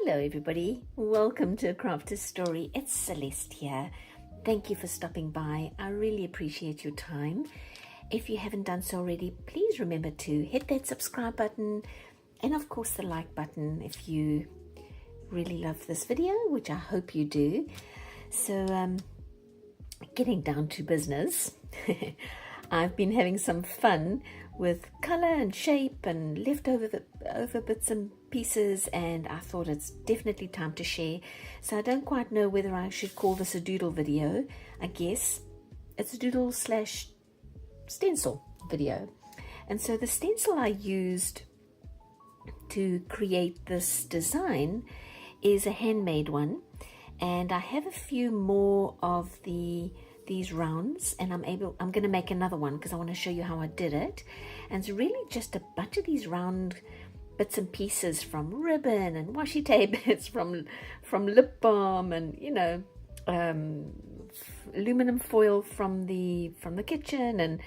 Hello everybody, welcome to A Crafter's Story. It's Celeste here. Thank you for stopping by. I really appreciate your time. If you haven't done so already, please remember to hit that subscribe button and of course the like button if you really love this video, which I hope you do. So getting down to business, I've been having some fun with color and shape and leftover bits and pieces, and I thought it's definitely time to share. So I don't quite know whether I should call this a doodle video. I guess it's a doodle slash stencil video. And so the stencil I used to create this design is a handmade one, and I have a few more of these rounds, and I'm going to make another one because I want to show you how I did it. And it's really just a bunch of these round bits and pieces from ribbon and washi tape. It's from lip balm and aluminum foil from the kitchen and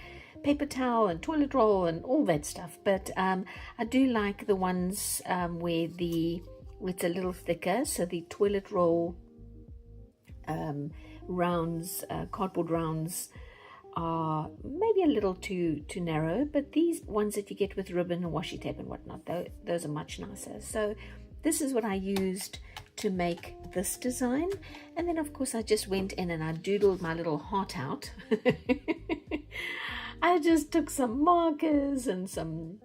paper towel and toilet roll and all that stuff. But I do like the ones where it's a little thicker, so the toilet roll rounds, cardboard rounds are maybe a little too narrow, but these ones that you get with ribbon and washi tape and whatnot, those are much nicer. So this is what I used to make this design, and then of course I just went in and I doodled my little heart out. I just took some markers and some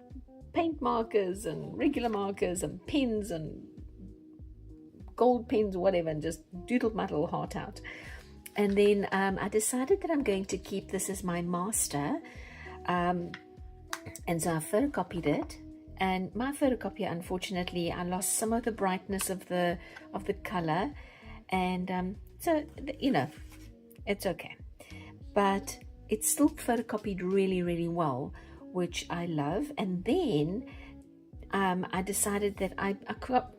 paint markers and regular markers and pens and gold pens, whatever, and just doodled my little heart out. And then I decided that I'm going to keep this as my master, and so I photocopied it. And my photocopier, unfortunately, I lost some of the brightness of the color, and so it's okay, but it's still photocopied really well, which I love. And then I decided that I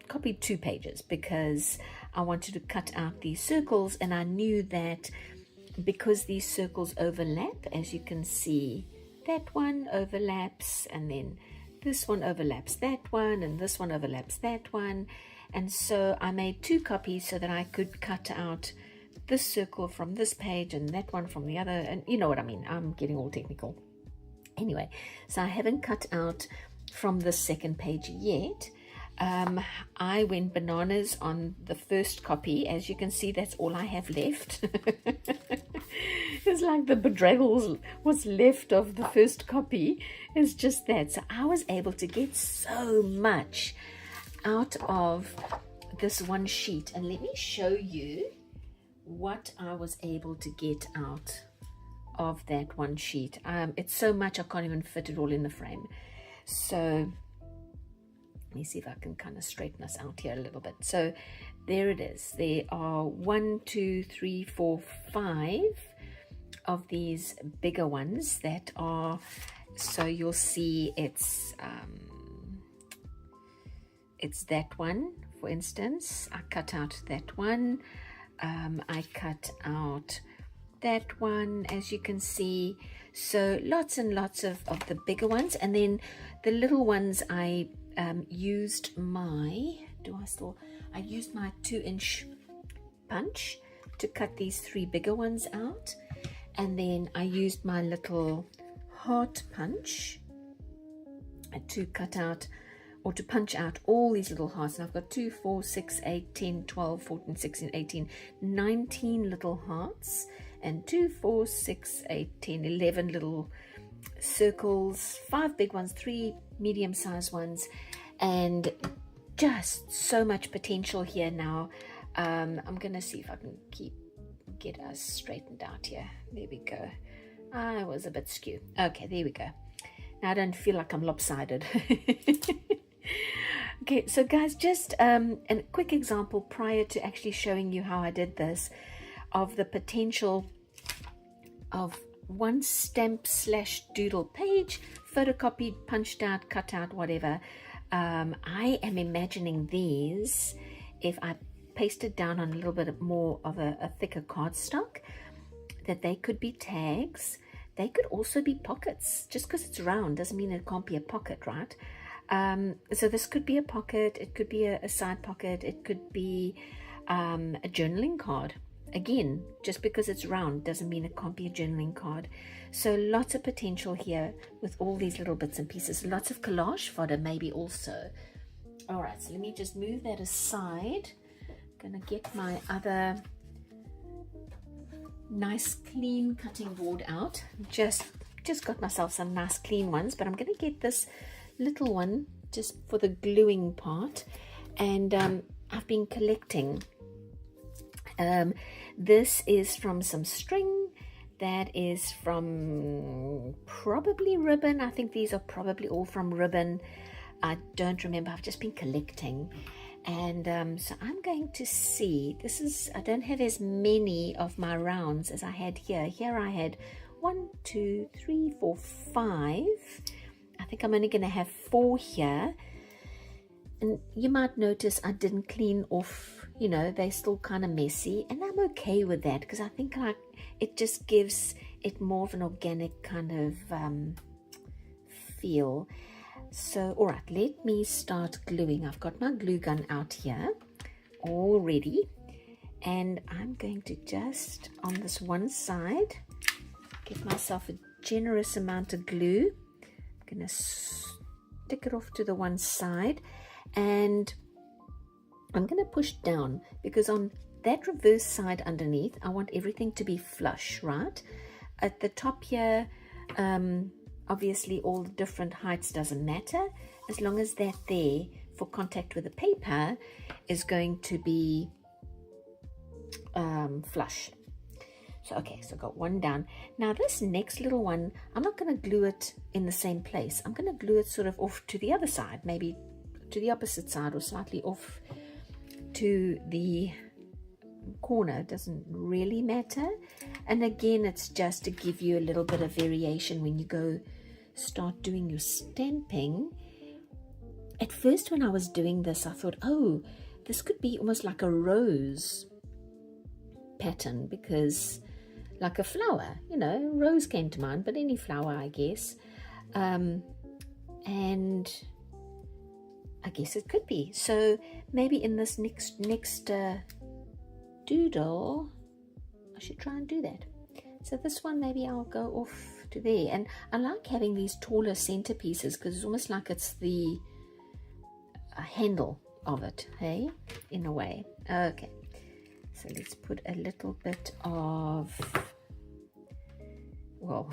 copied 2 pages because I wanted to cut out these circles, and I knew that because these circles overlap, as you can see, that one overlaps, and then this one overlaps that one, and this one overlaps that one. And so I made 2 copies so that I could cut out this circle from this page and that one from the other, and you know what I mean. I'm getting all technical. Anyway, so I haven't cut out from the second page yet. I went bananas on the first copy. As you can see, that's all I have left. It's like the bedraggles, what's left of the first copy is just that. So I was able to get so much out of this one sheet, and let me show you what I was able to get out of that one sheet. It's so much I can't even fit it all in the frame. So let me see if I can kind of straighten us out here a little bit. So there it is. There are 1, 2, 3, 4, 5 of these bigger ones that are, so you'll see it's that one, for instance. I cut out that one. I cut out that one, as you can see. So lots and lots of the bigger ones, and then the little ones I used my 2-inch punch to cut these 3 bigger ones out, and then I used my little heart punch to cut out or to punch out all these little hearts. And I've got 2, 4, 6, 8, 10, 12, 14, 16, 18, 19 little hearts, and 2, 4, 6, 8, 10, 11 little circles, 5 big ones, 3 medium-sized ones, and just so much potential here now. I'm gonna see if I can get us straightened out here. There we go. I was a bit skew. Okay, there we go. Now I don't feel like I'm lopsided. Okay, so guys, just a quick example prior to actually showing you how I did this, of the potential of one stamp slash doodle page, photocopied, punched out, cut out, whatever. I am imagining these, if I pasted down on a little bit more of a thicker cardstock, that they could be tags. They could also be pockets. Just because it's round doesn't mean it can't be a pocket, right? So this could be a pocket, it could be a side pocket, it could be a journaling card. Again, just because it's round doesn't mean it can't be a journaling card. So lots of potential here with all these little bits and pieces. Lots of collage fodder maybe also. All right, so let me just move that aside. I'm gonna get my other nice clean cutting board out. Just got myself some nice clean ones, but I'm gonna get this little one just for the gluing part. And I've been collecting. This is from some string, that is from probably ribbon. I think these are probably all from ribbon. I don't remember, I've just been collecting. And so I'm going to see, this is, I don't have as many of my rounds as I had here. Here I had 1, 2, 3, 4, 5. I think I'm only going to have 4 here. And you might notice I didn't clean off, you know, they're still kind of messy. And I'm okay with that because I think like it just gives it more of an organic kind of feel. So, all right, let me start gluing. I've got my glue gun out here all ready. And I'm going to just, on this one side, get myself a generous amount of glue. I'm going to stick it off to the one side. And I'm going to push down because on that reverse side underneath, I want everything to be flush, right? At the top here, obviously all the different heights doesn't matter as long as that there for contact with the paper is going to be flush. So okay, so I got one down. Now this next little one, I'm not going to glue it in the same place. I'm going to glue it sort of off to the other side, maybe to the opposite side or slightly off to the corner. It doesn't really matter. And again, it's just to give you a little bit of variation when you go start doing your stamping. At first when I was doing this, I thought, oh, this could be almost like a rose pattern, because like a flower, you know, rose came to mind, but any flower, I guess. And I guess it could be. So maybe in this next doodle, I should try and do that. So this one, maybe I'll go off to there. And I like having these taller centerpieces because it's almost like it's the handle of it, hey, in a way. Okay, so let's put a little bit of, well,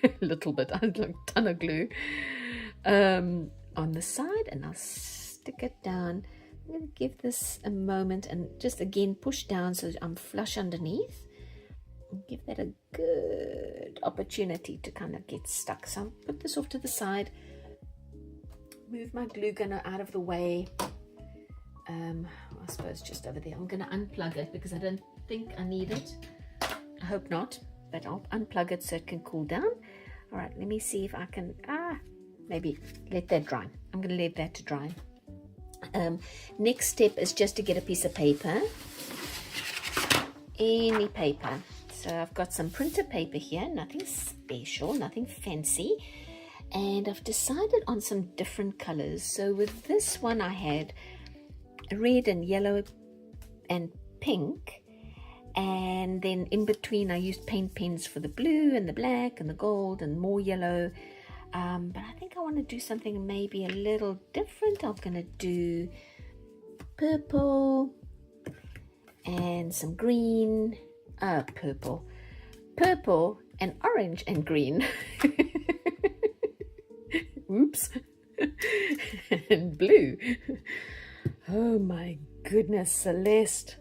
a little bit, I like a ton of glue on the side, and I'll stick it down. I'm going to give this a moment and just again push down so I'm flush underneath. Give that a good opportunity to kind of get stuck. So I'll put this off to the side, move my glue gunner out of the way. I suppose just over there. I'm going to unplug it because I don't think I need it. I hope not, but I'll unplug it so it can cool down. All right, let me see if I can maybe let that dry. I'm going to leave that to dry. Next step is just to get a piece of paper, any paper. So I've got some printer paper here, nothing special, nothing fancy, and I've decided on some different colors. So with this one I had red and yellow and pink, and then in between I used paint pens for the blue and the black and the gold and more yellow. But I think I want to do something maybe a little different. I'm going to do purple and some green. Purple and orange and green. Oops. And blue. Oh my goodness, Celeste.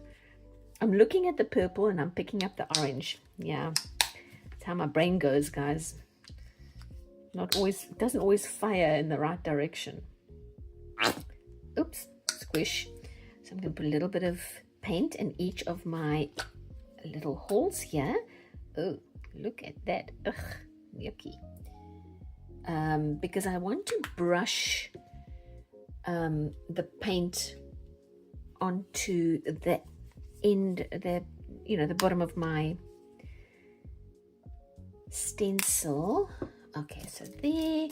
I'm looking at the purple and I'm picking up the orange. Yeah, that's how my brain goes, guys. Not always, it doesn't always fire in the right direction. Oops, squish. So I'm going to put a little bit of paint in each of my little holes here. Oh, look at that. Ugh, yucky. Because I want to brush the paint onto the end, the bottom of my stencil. Okay, so there,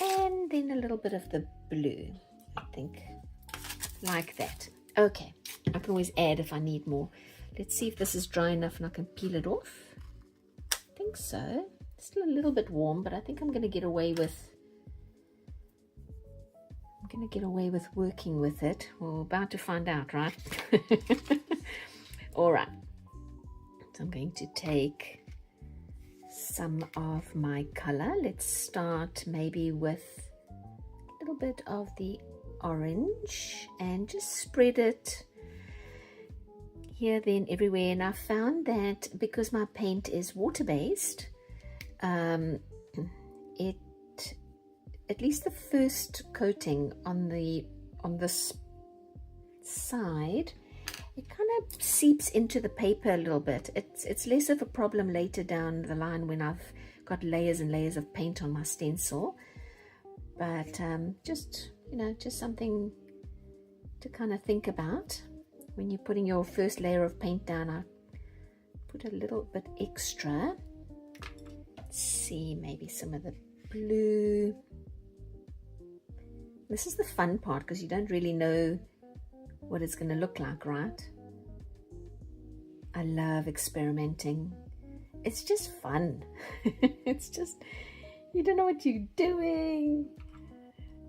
and then a little bit of the blue, I think, like that. Okay, I can always add if I need more. Let's see if this is dry enough and I can peel it off. I think so. Still a little bit warm, but I think I'm going to get away with working with it. We're about to find out, right? All right. So I'm going to take some of my color. Let's start maybe with a little bit of the orange and just spread it here, then everywhere. And I found that because my paint is water-based, it, at least the first coating on this side, it kind of seeps into the paper a little bit. It's less of a problem later down the line when I've got layers and layers of paint on my stencil. But just, you know, just something to kind of think about when you're putting your first layer of paint down. I put a little bit extra. Let's see, maybe some of the blue. This is the fun part because you don't really know what it's going to look like, right? I love experimenting. It's just fun. It's just, you don't know what you're doing.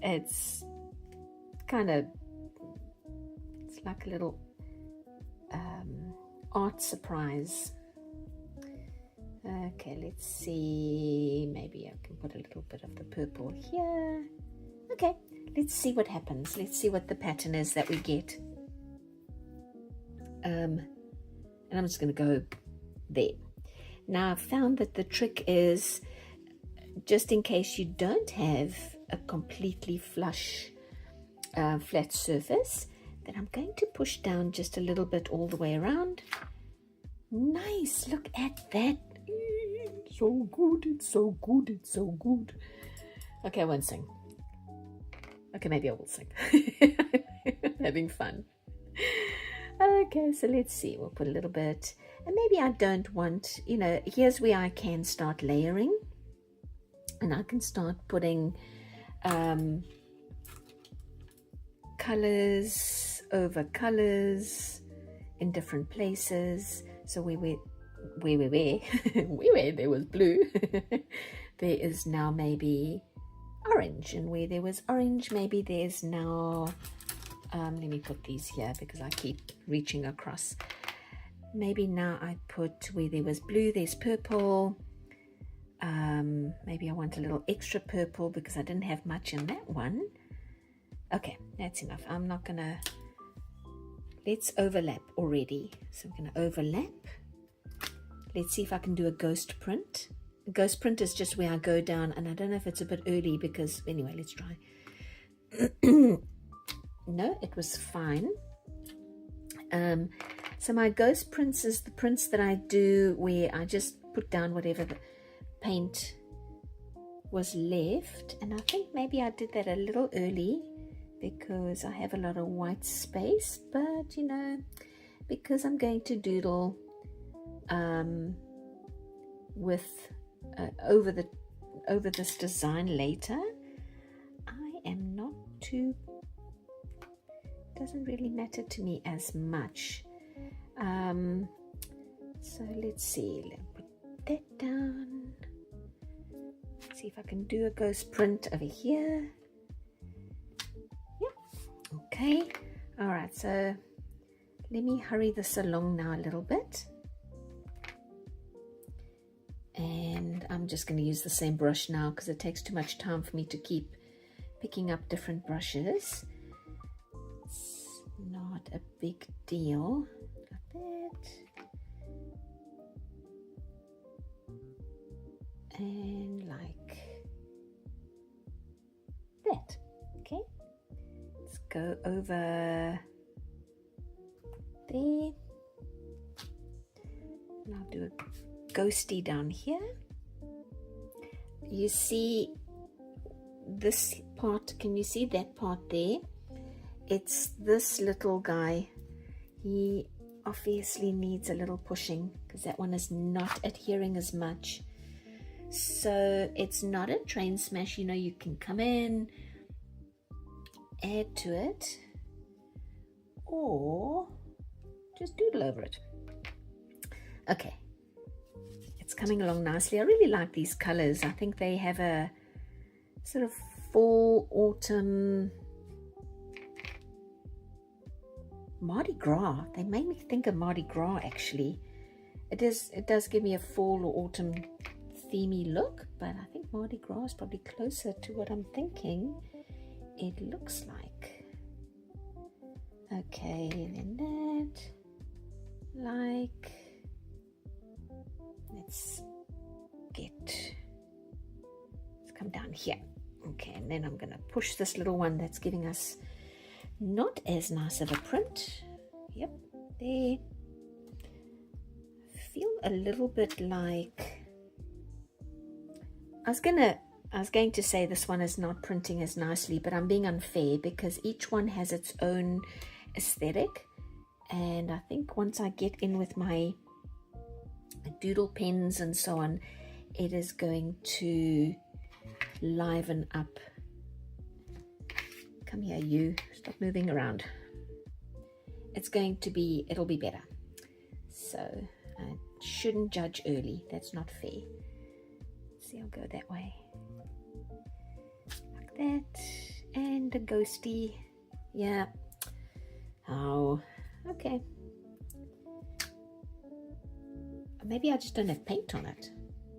It's kind of, it's like a little art surprise. Okay, let's see. Maybe I can put a little bit of the purple here. Okay, let's see what happens. Let's see what the pattern is that we get. And I'm just going to go there. Now I've found that the trick is, just in case you don't have a completely flush flat surface, then I'm going to push down just a little bit all the way around. Nice, look at that. So good, it's so good, it's so good. Okay, I won't sing. Okay, maybe I will sing. Having fun. Okay, so let's see. We'll put a little bit, and maybe I don't want, you know, here's where I can start layering, and I can start putting colors over colors in different places. So where there was blue, there is now maybe orange, and where there was orange, maybe there's now let me put these here because I keep reaching across. Maybe now I put, where there was blue, there's purple. Maybe I want a little extra purple because I didn't have much in that one. Okay, that's enough. I'm not gonna, let's overlap already. So I'm gonna overlap. Let's see if I can do a ghost print. A ghost print is just where I go down, and I don't know if it's a bit early because, anyway, let's try. No, it was fine. So my ghost prints is the prints that I do where I just put down whatever the paint was left, and I think maybe I did that a little early because I have a lot of white space, but you know, because I'm going to doodle with over this design later, I am not too, doesn't really matter to me as much. So let's see, let's put that down. See if I can do a ghost print over here. Yep. Okay. All right. So let me hurry this along now a little bit. And I'm just going to use the same brush now because it takes too much time for me to keep picking up different brushes. It's not a big deal. Like that. And like that. Okay, let's go over there, and I'll do a ghosty down here. You see this part, can you see that part there? It's this little guy. He obviously needs a little pushing because that one is not adhering as much. So it's not a train smash, you know, you can come in, add to it, or just doodle over it. Okay, it's coming along nicely. I really like these colors. I think they have a sort of fall, autumn, Mardi Gras. They made me think of Mardi Gras, actually. It does give me a fall or autumn themey look, but I think Mardi Gras is probably closer to what I'm thinking it looks like. Okay, then that, like, let's come down here. Okay, and then I'm going to push this little one that's giving us not as nice of a print. Yep, there. Feel a little bit like, I was going to say this one is not printing as nicely, but I'm being unfair because each one has its own aesthetic, and I think once I get in with my doodle pens and so on, it is going to liven up. Come here, you, stop moving around. It'll be better. So I shouldn't judge early, that's not fair. See, I'll go that way, like that, and a ghosty, yeah. Oh, okay. Maybe I just don't have paint on it.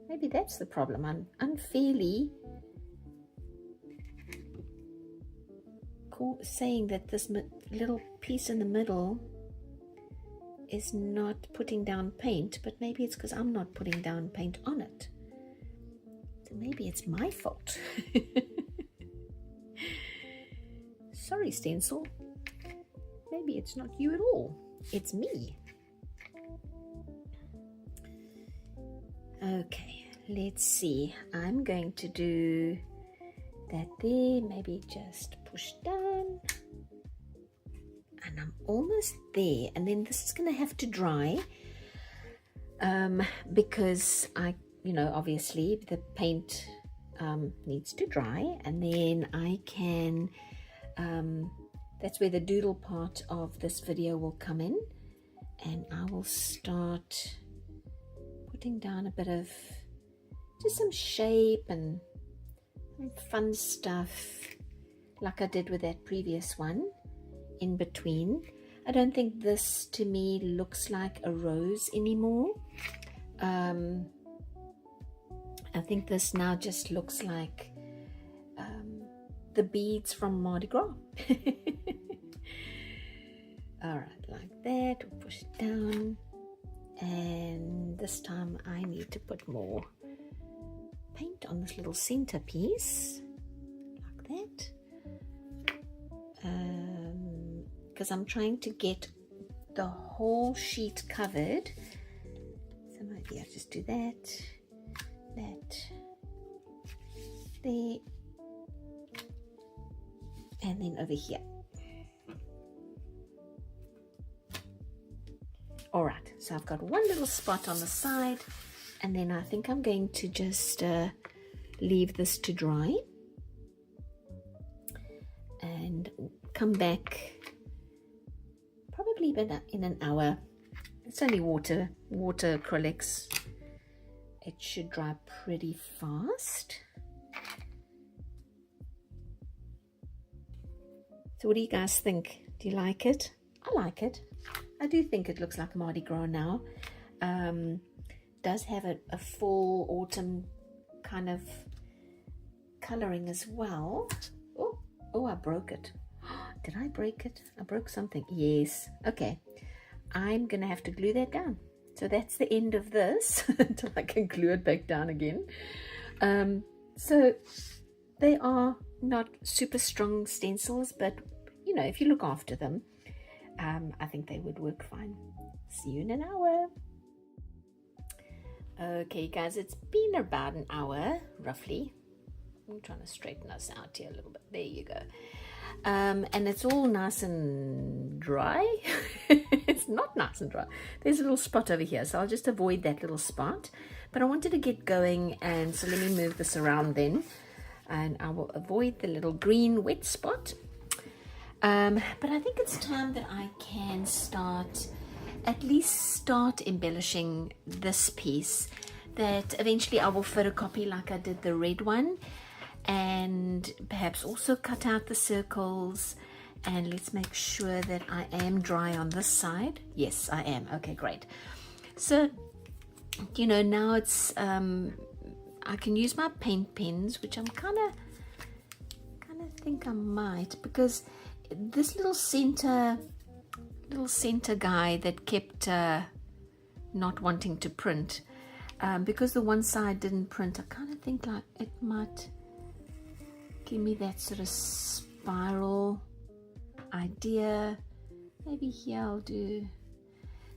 Maybe that's the problem. I'm unfairly saying that this little piece in the middle is not putting down paint, but maybe it's because I'm not putting down paint on it. So maybe it's my fault. Sorry, stencil. Maybe it's not you at all. It's me. Okay, let's see. I'm going to do that there. Maybe just push down. And I'm almost there. And then this is going to have to dry. Because obviously the paint needs to dry. And then I can... that's where the doodle part of this video will come in, and I will start putting down a bit of just some shape and some fun stuff like I did with that previous one in between. I don't think this to me looks like a rose anymore. I think this now just looks like the beads from Mardi Gras. Alright, like that. We'll push it down, and this time I need to put more paint on this little center piece, like that, because I'm trying to get the whole sheet covered. So maybe I'll just do that, there, and then over here. Alright, so I've got one little spot on the side, and then I think I'm going to just leave this to dry and come back probably in an hour. It's only water acrylics. It should dry pretty fast. So what do you guys think? Do you like it? I like it. I do think it looks like Mardi Gras now. Does have a fall autumn kind of coloring as well. Oh, I broke it. Did I break it? I broke something. Yes. Okay. I'm going to have to glue that down. So that's the end of this until I can glue it back down again. So they are not super strong stencils, but if you look after them, I think they would work fine. See you in an hour. Okay, guys, it's been about an hour, roughly. I'm trying to straighten us out here a little bit. There you go. and it's all nice and dry. It's not nice and dry. There's a little spot over here, so I'll just avoid that little spot. But I wanted to get going, and so let me move this around then, and I will avoid the little green wet spot. But I think it's time that I can at least start embellishing this piece, that eventually I will photocopy like I did the red one, and perhaps also cut out the circles. And let's make sure that I am dry on this side. Yes, I am. Okay, great. So, you know, now it's I can use my paint pens, which I'm kind of think I might, because this little center guy that kept not wanting to print, because the one side didn't print, I kind of think like it might give me that sort of spiral idea. Maybe here I'll do.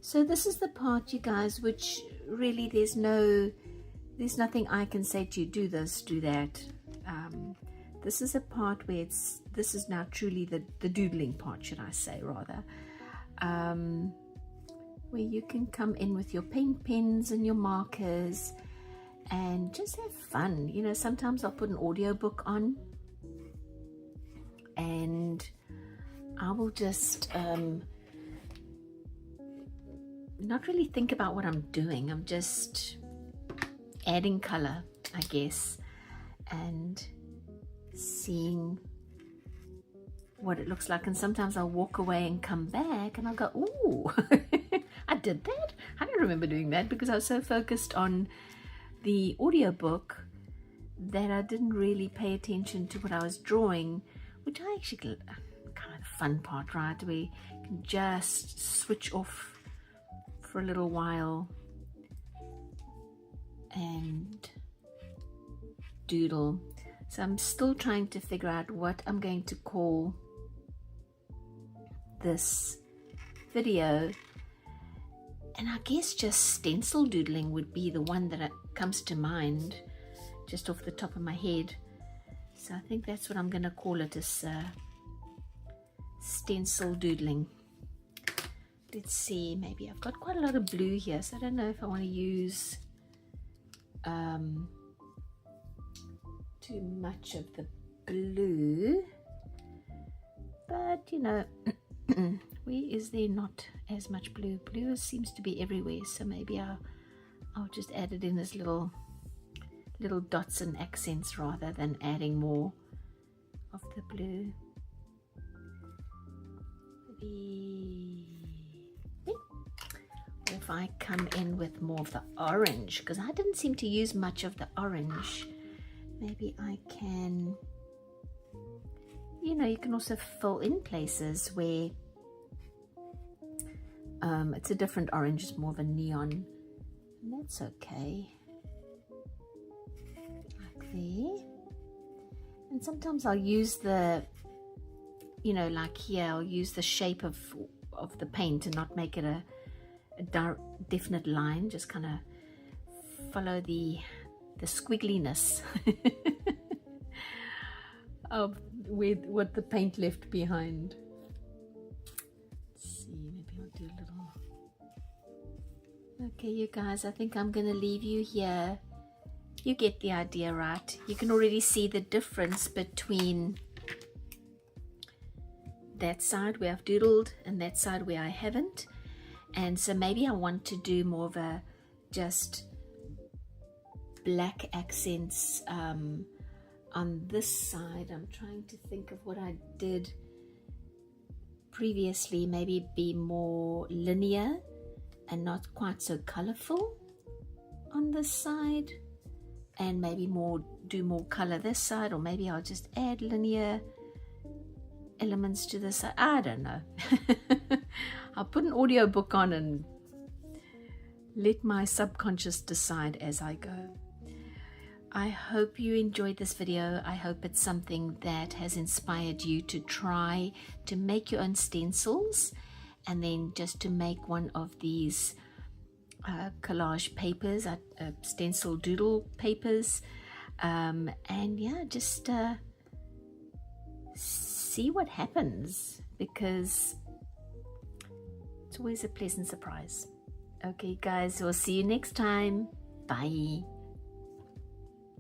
So this is the part, you guys, which really there's nothing I can say to you, do this, do that. This is a part where this is now truly the doodling part, should I say, rather, where you can come in with your paint pens and your markers and just have fun. You know, sometimes I'll put an audiobook on and I will just not really think about what I'm doing. I'm just adding color, I guess, and seeing what it looks like. And sometimes I'll walk away and come back and I'll go, ooh, I did that. I don't remember doing that, because I was so focused on the audiobook that I didn't really pay attention to what I was drawing, which I actually kind of the fun part, right? Where you can just switch off for a little while and doodle. So I'm still trying to figure out what I'm going to call this video, and I guess just stencil doodling would be the one that comes to mind just off the top of my head. So I think that's what I'm going to call it, is stencil doodling. Let's see, maybe I've got quite a lot of blue here, so I don't know if I want to use too much of the blue, but you know, where is there not as much blue? Blue seems to be everywhere, so maybe I'll just add it in as little dots and accents rather than adding more of the blue. Maybe if I come in with more of the orange, because I didn't seem to use much of the orange. Maybe I can, you know, you can also fill in places where it's a different orange, it's more of a neon, and that's okay, like there. And sometimes I'll use the, you know, like here, I'll use the shape of the paint and not make it a definite line, just kind of follow the squiggliness of what the paint left behind. Let's see, maybe I'll do a little. Okay, you guys, I think I'm gonna leave you here. You get the idea, right? You can already see the difference between that side where I've doodled and that side where I haven't. And so maybe I want to do more of a just black accents on this side. I'm trying to think of what I did previously, maybe be more linear and not quite so colorful on this side, and maybe do more color this side, or maybe I'll just add linear elements to this side. I don't know. I'll put an audiobook on and let my subconscious decide as I go. I hope you enjoyed this video. I hope it's something that has inspired you to try to make your own stencils, and then just to make one of these collage papers, stencil doodle papers, and yeah, just see what happens, because it's always a pleasant surprise. Okay, guys, we'll see you next time. Bye.